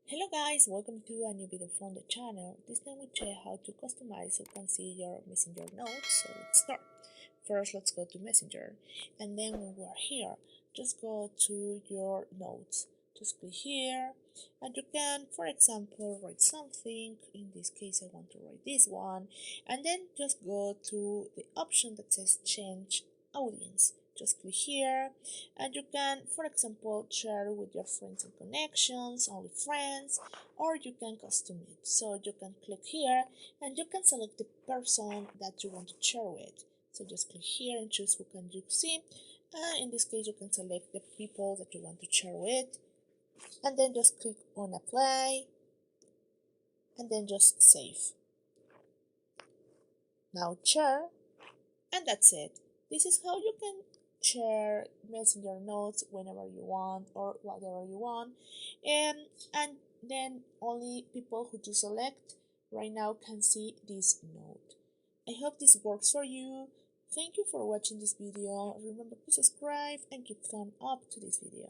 Hello guys, welcome to a new video from the channel. This time we check how to customize so you can see your Messenger notes. So let's start. First, let's go to Messenger, and then when we are here, just go to your notes. Just click here, and you can, for example, write something. In this case, I want to write this one, and then just go to the option that says Change Audience. Just click here, and you can, for example, share with your friends and connections, only friends, or you can custom it. So you can click here, and you can select the person that you want to share with. So just click here and choose who can you see. In this case, you can select the people that you want to share with, and then just click on apply, and then just save. Now share, and that's it. This is how you can share messenger notes whenever you want or whatever you want, and then only people who do select right now can see this note. I hope this works for you. Thank you for watching this video. Remember to subscribe and give thumb up to this video.